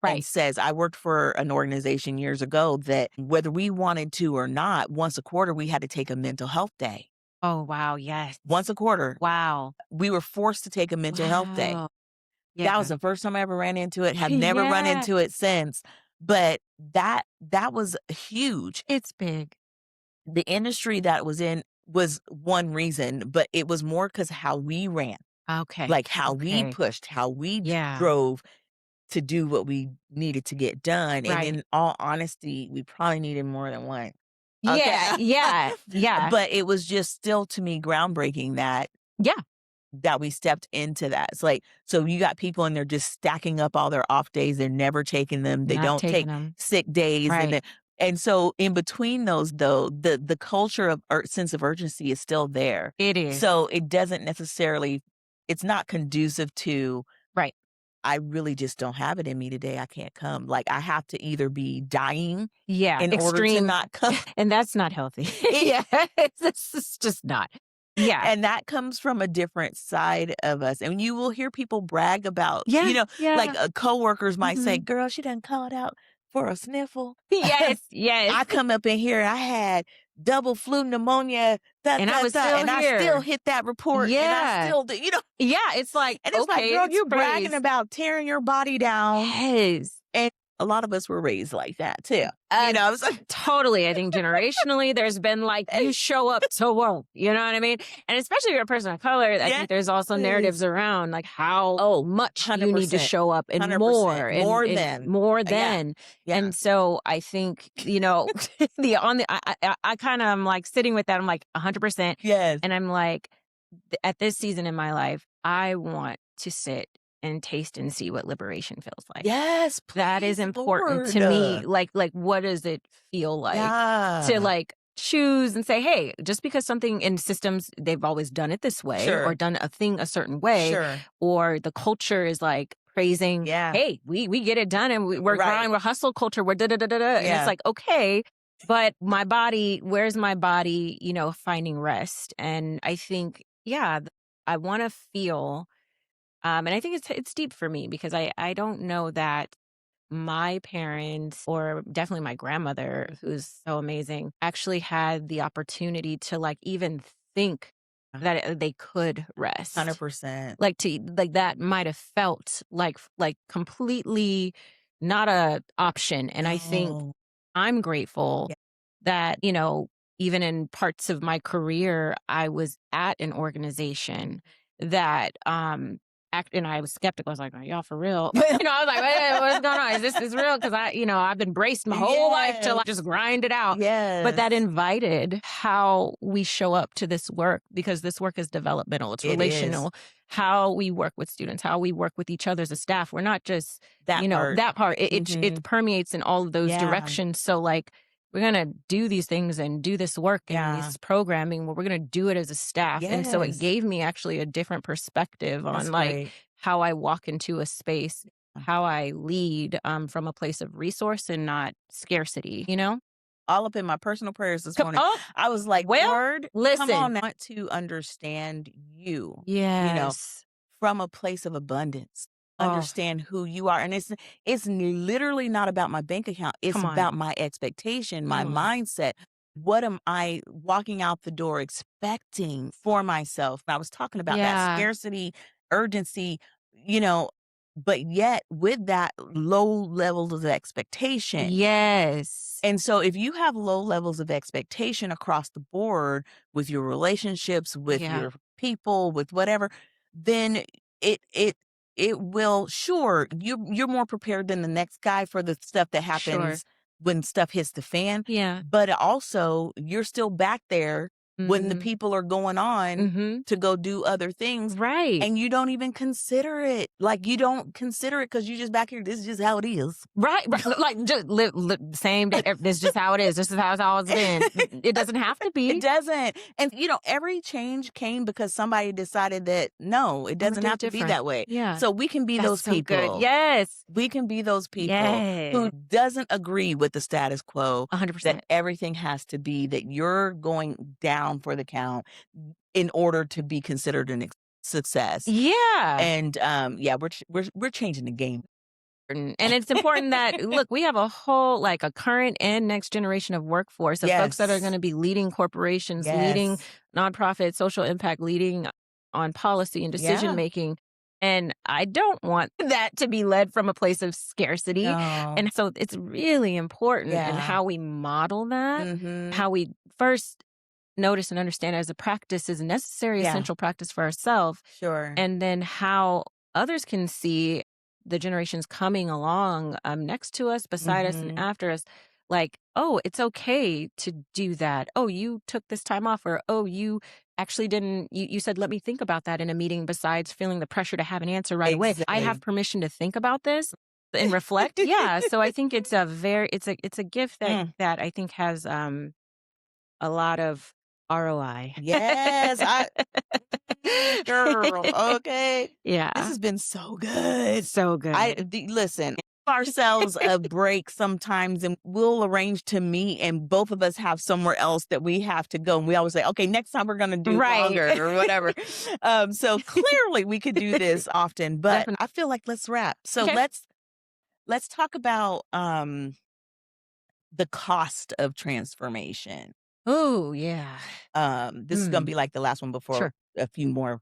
and Right. says, I worked for an organization years ago that whether we wanted to or not, once a quarter, we had to take a mental health day. Oh, wow. Yes. Once a quarter, Wow. we were forced to take a mental health day. Wow. That was Yeah. the first time I ever ran into it, have never run Yeah. into it since. But that was huge. It's big. The industry that was in was one reason, but it was more because how we ran, Okay. like how we Okay. pushed, how we Yeah. drove to do what we needed to get done. And Right. in all honesty, we probably needed more than one. Okay. Yeah. Yeah. Yeah. But it was just still to me groundbreaking Yeah. that we stepped into that. It's like, so you got people and they're just stacking up all their off days. They're never taking them. They Not don't taking take them. sick days. Right. And so in between those though, the culture of sense of urgency is still there. It is. So it doesn't necessarily, it's not conducive to, Right. I really just don't have it in me today. I can't come. Like I have to either be dying Yeah. in order to Extreme. not come. And that's not healthy. Yeah. It's just not. Yeah. And that comes from a different side of us. And you will hear people brag about, Yeah. Yeah. like coworkers might say, Mhm. girl, she done called out for a sniffle. Yes. Yes. I come up in here, I had double flu pneumonia, And I was still and I still here. hit that report. And I Yeah. still do, Yeah. It's like, and it's like, okay, girl, it's you're bragging praise. about tearing your body down. Yes. And a lot of us were raised like that too. It's like, Totally. I think generationally, there's been like, you show up to work. You know what I mean? And especially if you're a person of color, I think there's also narratives around like how much you need to 100%. show up and 100%. more. And, More and than. more Yeah. than. Yeah. And so I think, I kind of am like sitting with that. I'm like 100%. Yes. And I'm like, at this season in my life, I want to sit and taste and see what liberation feels like. Yes. That is please, important to me. Lord. Like what does it feel like Yeah. to like choose and say, hey, just because something in systems, they've always done it this way Sure. or done a thing a certain way, Sure. or the culture is like praising, Yeah. hey, we get it done and we're Right. grind, we're hustle culture, we're da-da-da-da-da. And Yeah. it's like, okay, but my body, where's my body, finding rest? And I think, I want to feel, and I think it's deep for me because I don't know that my parents, or definitely my grandmother, who's so amazing, actually had the opportunity to like even think that they could rest. 100%. Like that might have felt like completely not a option. And I think No. I'm grateful Yeah. that, even in parts of my career, I was at an organization that and I was skeptical. I was like, "Are y'all for real?" I was like, "Wait, what's going on? Is this real?" Because I've been braced my whole life to like just grind it out. But that Yes. invited how we show up to this work, because this work is developmental, it's It is. relational. How we work with students, how we work with each other as a staff. We're not just That part. that part. It Mhm. permeates in all of those Yeah. directions. So like, we're gonna do these things and do this work and Yeah. this programming. Well, we're gonna do it as a staff, and so it Yes. gave me actually a different perspective That's on like great. how I walk into a space, how I lead from a place of resource and not scarcity. All up in my personal prayers this morning. Oh, I was like, well, Lord, come listen. on, I want to understand you, Yes. from a place of abundance. Oh, Understand who you are. And it's literally not about my bank account. It's come on. about my expectation, my Come on. mindset. What am I walking out the door expecting for myself? And I was talking about that Yeah. scarcity, urgency, you know, but yet with that low levels of expectation. Yes. And so if you have low levels of expectation across the board with your relationships, with Yeah. your people, with whatever, then it it it will, sure, you're more prepared than the next guy for the stuff that Sure. happens when stuff hits the fan. Yeah. But also you're still back there when the Mhm. people are going on Mhm. to go do other things. Right. And you don't even consider it. Like, you don't consider it because you just back here. This is just how it is. Right. Like, just live same day. This is just how it is. This is how it's always been. It doesn't have to It be. doesn't. And, every change came because somebody decided that, no, it I'm gonna doesn't do it have to be different. that way. Yeah. So we can be That's those so good. people. Yes. We can be those people who Yes. doesn't agree with the status quo, 100%. that everything has to be that you're going down for the count in order to be considered a success. Yeah. And yeah, we're changing the game. And it's important that, look, we have a current and next generation of workforce of folks that are Yes. going to be leading corporations, leading Yes. nonprofit, social impact, leading on policy and decision Yeah. making. And I don't want that to be led from a place of scarcity. No. And so it's really important in Yeah. how we model that, Mhm. how we first notice and understand as a practice is a necessary, Yeah. essential practice for ourselves. Sure. And then how others can see the generations coming along next to us, beside us, and Mhm. after us, like, oh, it's okay to do that. Oh, you took this time off, or oh, you actually didn't. You said, let me think about that in a meeting. Besides feeling the pressure to have an answer right away, I have Exactly. permission to think about this and reflect. Yeah, so I think it's a gift that Mm. that I think has a lot of ROI. Yes, girl, okay. This Yeah, has been so good. so good. Listen, give ourselves a break sometimes, and we'll arrange to meet, and both of us have somewhere else that we have to go. And we always say, okay, next time we're going to do Right. longer or whatever. So clearly we could do this often, but Definitely. I feel like let's wrap. So Okay. let's talk about the cost of transformation. Oh, yeah. This is going to be like the last one before Sure. a few more.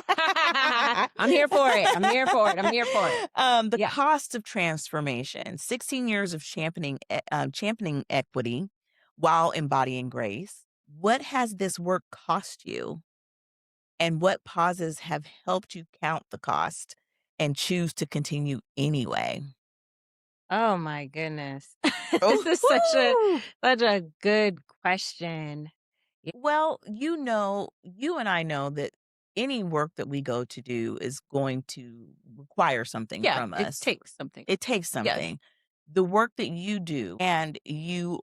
I'm here for it. I'm here for it. I'm here for it. The Yeah. cost of transformation, 16 years of championing equity while embodying grace. What has this work cost you? And what pauses have helped you count the cost and choose to continue anyway? Oh my goodness. Oh, This is such a good question. well, you and I know that any work that we go to do is going to require something Yeah, from it us. takes something. It takes Yes. something. The work that you do, and you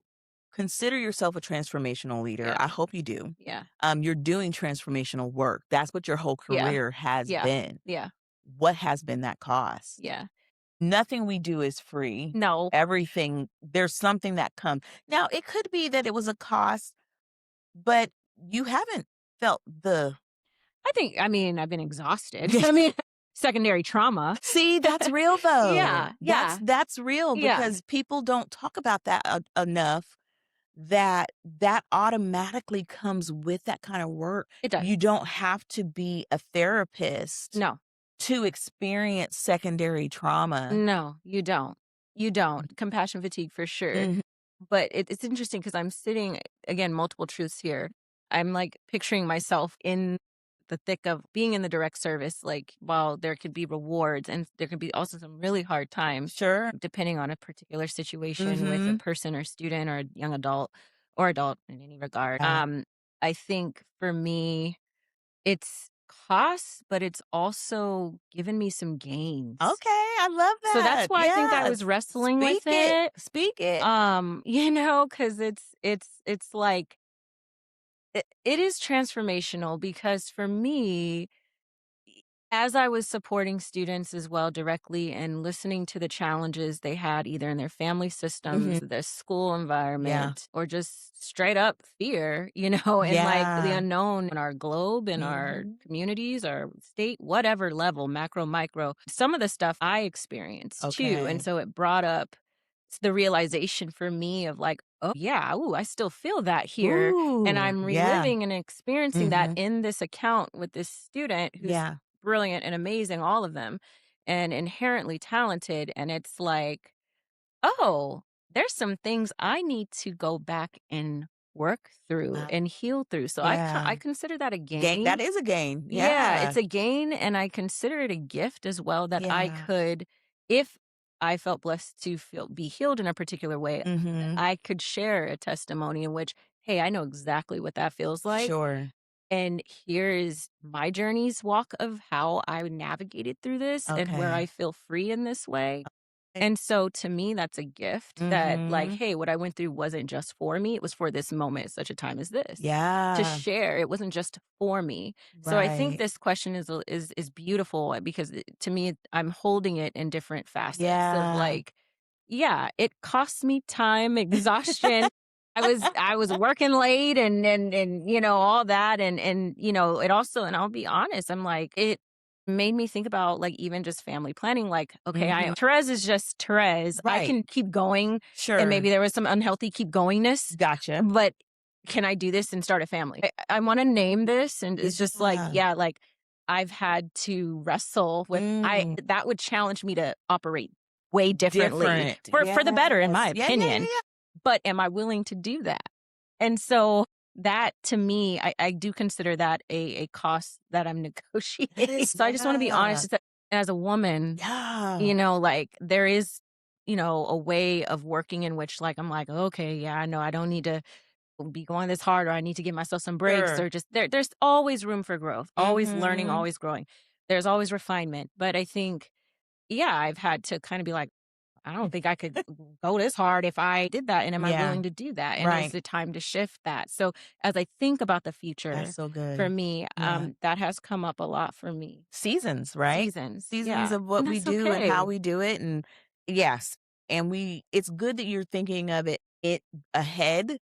consider yourself a transformational leader. Yeah. I hope you do. Yeah. You're doing transformational work. That's what your whole Yeah. career has Yeah. been. Yeah. What has been that cost? Yeah. Nothing we do is free. No. Everything, there's something that comes. Now, it could be that it was a cost, but you haven't felt the I've been exhausted. I mean, secondary trauma. See, that's real though. Yeah. Yeah. That's real Yeah. because people don't talk about that enough, that automatically comes with that kind of work. It does. You don't have to be a therapist No. to experience secondary trauma. No, you don't. You don't. Compassion fatigue for sure. Mhm. But it's interesting because I'm sitting, again, multiple truths here. I'm like picturing myself in the thick of being in the direct service, like while there could be rewards and there can be also some really hard times, Sure. depending on a particular situation with a Mhm. person or student or a young adult or adult in any regard. Yeah. I think for me, it's costs, but it's also given me some gains. Okay, I love So that's that. why I think I Yes. was wrestling with Speak it. it. Speak it. Because it's like it is transformational because for me, as I was supporting students as well directly and listening to the challenges they had either in their family systems, Mhm. their school Yeah. environment, or just straight up fear, and like the Yeah. unknown in our globe, in our Mhm. communities, our state, whatever level, macro, micro, some of the stuff I experienced too. And Okay. so it brought up the realization for me of like, oh, yeah, ooh, I still feel that here. And Ooh, I'm yeah. reliving and experiencing that Mhm. in this account with this student who's Yeah. brilliant and amazing, all of them, and inherently talented. And it's like, oh, there's some things I need to go back and work through Wow. and heal through. So I Yeah. consider that a That gain. is a gain. Yeah, Yeah. it's a gain, and I consider it a gift as well that I Yeah. could, if I felt blessed to be healed in a particular way, Mhm. I could share a testimony in which, hey, I know exactly what that feels like. Sure. And here is my journey's walk of how I navigated through this and where I Okay. feel free in this way. Eh, And so to me, that's a gift that, like, Mhm. hey, what I went through wasn't just for me, it was for this moment, such a time as this. To Yeah. share, it wasn't just for me. So I think Right. this question is beautiful because to me, I'm holding it in different facets of Yeah. like, yeah, it costs me time, exhaustion. I was working late and all that and it also, and I'll be honest, I'm like it made me think about like even just family planning, like, okay, I Mhm. Therese is just Therese. I Right. can keep going and Sure. maybe there was some unhealthy keep goingness, Gotcha. but can I do this and start a family? I want to name this, and it's just like, Yeah. yeah, like I've had to wrestle with I Mm. that would challenge me to operate way differently Different. for the better, in my Yes. Yeah, yeah, yeah, opinion. yeah. But am I willing to do that? And so that to me, I do consider that a cost that I'm That negotiating. is So I just want to be honest yeah. is that as a woman, Yeah. like there is, a way of working in which like I'm like, okay, yeah, I know I don't need to be going this hard or I need to give myself some breaks Sure. or just there's always room for growth, always learning, Mhm. always growing. There's always refinement. But I think, yeah, I've had to kind of be like, I don't think I could go this hard if I did that. And am I Yeah. willing to do that? And is Right. it time to shift that? So as I think about the That's future so for good. me, Yeah. that has come up a lot for me. Seasons, right? Seasons. Seasons Yeah. of what And we that's do and how okay. we do it. And yes. And it's good that you're thinking of it ahead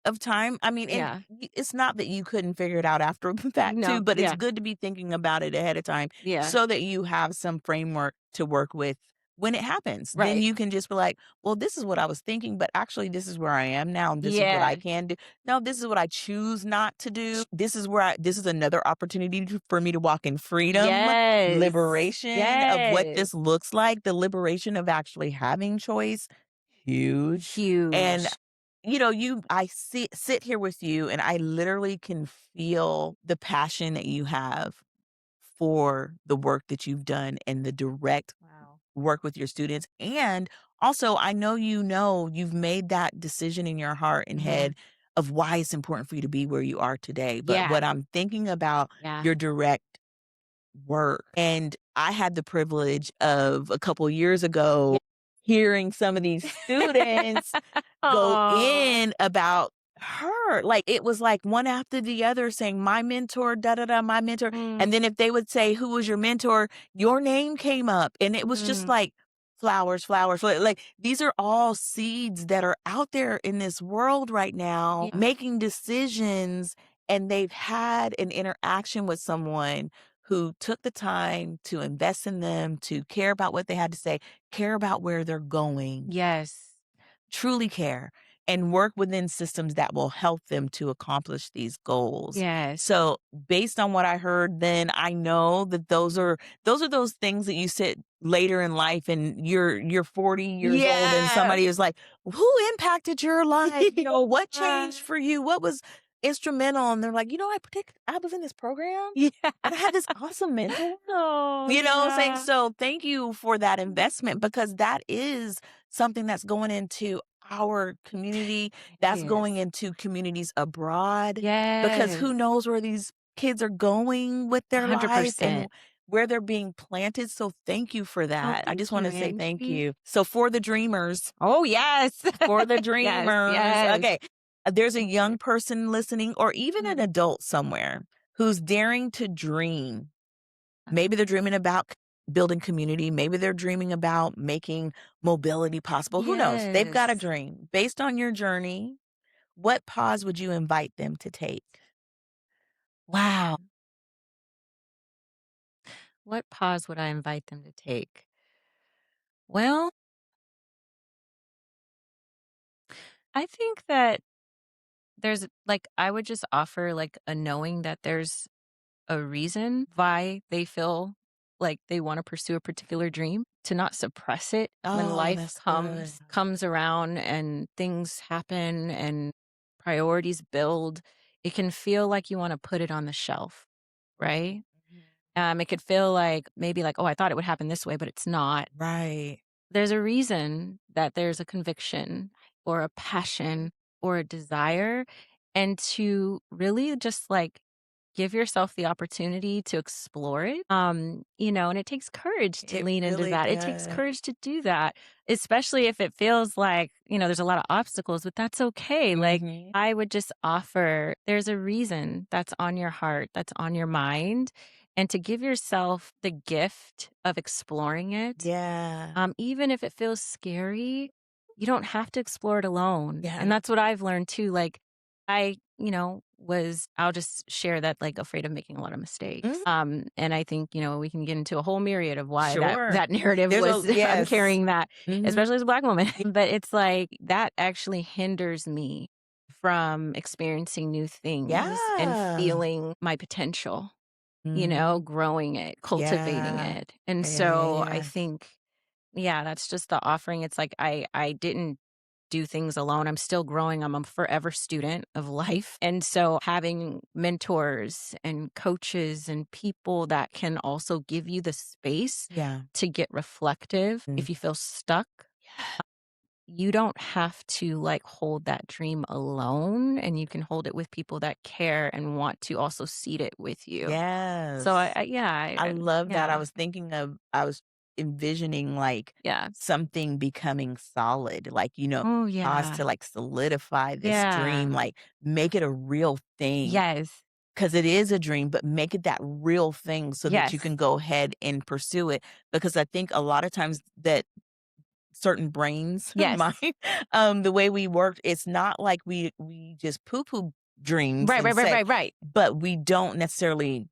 of time. I mean, and Yeah. it's not that you couldn't figure it out after the fact too, No. but it's Yeah. good to be thinking about it ahead of time Yeah. so that you have some framework to work with when it happens. Then Right. you can just be like, well, this is what I was thinking, but actually this is where I am now. And this is what I Yeah. can do. No, this is what I choose not to do. This is another opportunity for me to walk in freedom, Yes. liberation of what Yes. this looks like, the liberation of actually having choice. Huge. And Huge. I sit here with you and I literally can feel the passion that you have for the work that you've done and the direct Wow. work with your students. And also, I know you've made that decision in your heart and Yeah. head of why it's important for you to be where you are today. But Yeah. what I'm thinking about Yeah. your direct work. And I had the privilege of a couple years ago hearing some of these students go Aw. in about her. Like it was like one after the other saying, my mentor, da da da, my mentor. Mm, And then if they would say, who was your mentor? Your name came up. And it was just mm. like flowers, flowers. Like these are all seeds that are out there in this world right now Yeah. making decisions. And they've had an interaction with someone who took the time to invest in them, to care about what they had to say, care about where they're going, Yes. truly care, and work within systems that will help them to accomplish these goals. Yes. So, based on what I heard then, I know that those things that you sit later in life and you're 40 years old and Yeah. somebody is like, "Who impacted your life? What Yeah. changed for you? What was instrumental and they're like, I was in this program Yeah. and I had this awesome mentor. Oh, You know what I'm saying? yeah. So thank you for that investment because that is something that's going into our community, that's going Yes. into communities abroad, because Yes. who knows where these kids are going with their life and 100%. where they're being planted. So thank you for Oh, that. I just thank want you, to say thank Angie. you. So for the dreamers, Oh, yes. for the Yes, dreamers. yes. Okay. There's a young person listening or even an adult somewhere who's daring to dream. Maybe they're dreaming about building community. Maybe they're dreaming about making mobility possible. Who knows? They've got a Yes. dream. Based on your journey, what pause would you invite them to take? Wow. What pause would I invite them to take? Well, I think that there's like, I would just offer like a knowing that there's a reason why they feel like they want to pursue a particular dream, to not suppress it when Oh, life that's good. comes around and things happen and priorities build. It can feel like you want to put it on the shelf, right? Mhm. It could feel like maybe like, oh, I thought it would happen this way, but it's not. Right. There's a reason that there's a conviction or a passion or a desire, and to really just like give yourself the opportunity to explore it. And it takes courage to It lean into really that. It takes does. courage to do that, especially if it feels like, there's a lot of obstacles, but that's okay. Like, Mhm. I would just offer there's a reason that's on your heart, that's on your mind, and to give yourself the gift of exploring it. Yeah. Even if it feels scary, you don't have to explore it alone. Yeah. And that's what I've learned too. Like, I'll just share that, like, afraid of making a lot of mistakes. Mm, And I think, we can get into a whole myriad of why that sure. that narrative There's a was I'm yes. carrying that, Mhm. especially as a Black woman. But it's like that actually hinders me from experiencing new things and Yeah. feeling my potential, Mhm. growing it, cultivating Yeah. it. And Yeah, yeah, so I yeah. think, yeah, that's just the offering. It's like I didn't do things alone. I'm still growing. I'm a forever student of life. And so having mentors and coaches and people that can also give you the space Yeah. to get reflective Mm. if you feel stuck, you don't have to like hold that dream alone, and you can hold it with people that care and want to also seed it with you. So Yes. I love that. yeah, I was envisioning like yeah. something becoming solid, like, Oh pause yeah. to like solidify this dream, Yeah. like make it a real thing. Yes. Cause it is a dream, but make it that real thing so that you Yes. can go ahead and pursue it. Because I think a lot of times that certain brains, Yes. mind, the way we work, it's not like we just poo poo dreams Right, and right, right, say, right, right. but we don't necessarily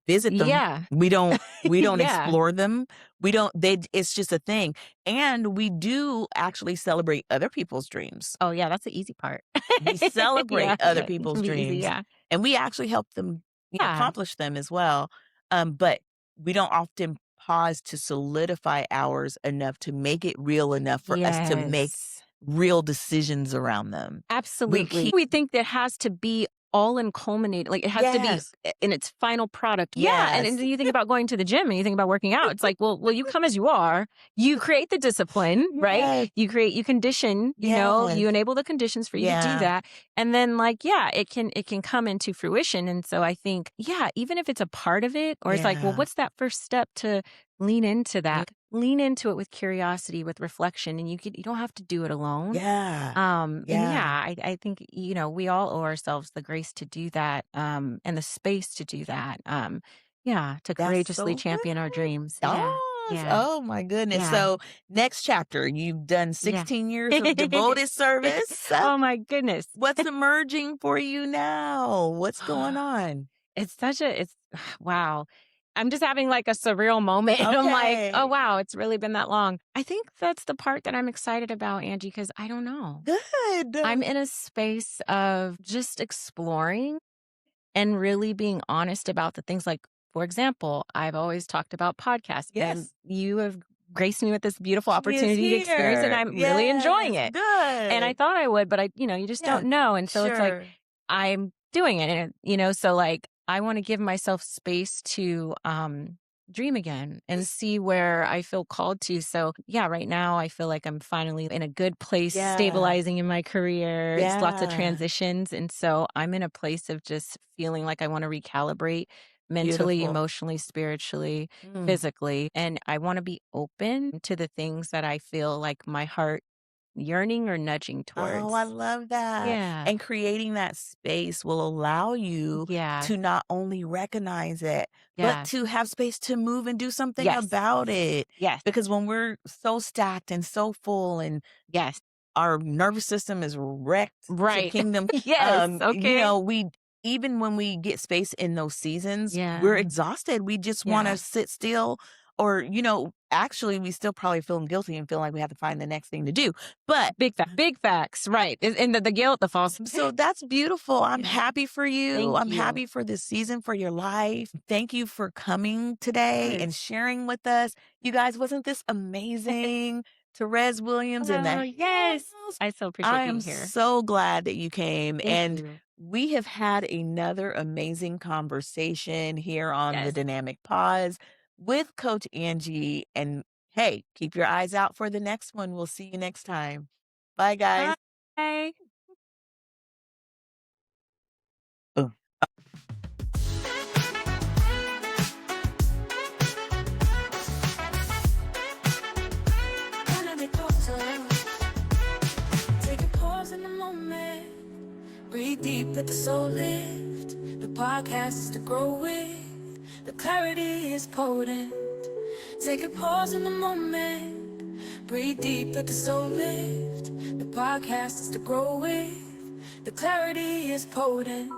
visit them. Yeah. We don't Yeah. explore them. We don't they it's just a thing. And we do actually celebrate other people's dreams. Oh, yeah, that's the easy part. We Yeah, celebrate other yeah, it people's can be easy, dreams yeah. and we actually help them Yeah. accomplish them as well. But we don't often pause to solidify ours enough to make it real enough for us to make Yes. real decisions around them. We Absolutely. keep We think there has to be all and culminate, like, it has to be yes. in its final product. Yeah, and Yes. then you think about going to the gym and you think about working out. It's like, well, you come as you are. You create the discipline, right? Yes. You condition, Yes. you enable the conditions for you to do Yeah. that. And then like, yeah, it can come into fruition. And so I think, yeah, even if it's a part of it, or it's like, well, Yeah. what's that first step to lean into Mm, that? Lean into it with curiosity, with reflection, and you don't have to do it alone. yeah. And yeah, Yeah. I think, we all owe ourselves the grace to do that, and the space to do that. Yeah, to That's courageously so good. champion our dreams. Yeah. Oh, Yeah. oh my goodness. Yeah. So next chapter, you've done Yeah. 16 years of devoted service. Oh my goodness. What's emerging for you now? What's going on? It's wow. I'm just having like a surreal moment. I'm like, oh Okay. wow, it's really been that long. I think that's the part that I'm excited about, Angie, because I don't know. Good. I'm in a space of just exploring and really being honest about the things, like, for example, I've always talked about podcasts, and Yes. you have graced me with this beautiful She is opportunity to experience, and here. I'm really enjoying Yes, it. And I good. thought I would, but you just Yeah, don't know. And so it's like, sure. I'm doing it. And, so like, I want to give myself space to, dream again and see where I feel called to. So yeah, right now I feel like I'm finally in a good place, Yeah, stabilizing in my career. It's lots of yeah. transitions. And so I'm in a place of just feeling like I want to recalibrate mentally, Beautiful. emotionally, spiritually, Mm. physically. And I want to be open to the things that I feel like my heart yearning or nudging Oh, I towards. love that. Yeah. And creating that space will allow you Yeah. to not only recognize it, but Yeah. to have space to move and do something Yes. about it. Yes. Because when we're so stacked and so full and Yes. our nervous system is wrecked to Right. kingdom, Yes. Okay. we even when we get space in those seasons, we're Yeah. exhausted. We just want to Yeah. sit still or, actually we still probably feeling guilty and feel like we have to find the next thing to do. But Big facts. Right. And the guilt, the false. so that's beautiful. I'm Yeah. happy for you. Thank I'm you. happy for this season, for your life. Thank you for coming today and Yes. sharing with us. You guys, wasn't this amazing? Therese Williams in Oh, the yes. house. I so appreciate I am being here. so glad that you came. Thank And you. we have had another amazing conversation here on the Yes. Dynamic Pause with Coach Angie. And hey, keep your eyes out for the next one. We'll see you next time. Bye, guys. Bye. Boom. Dynamic pause. Take a pause in the moment. Breathe deep, let the soul lift. The podcast is to grow with. The clarity is potent. Take a pause in the moment. Breathe deep, let the soul lift. The podcast is to grow with. The clarity is potent.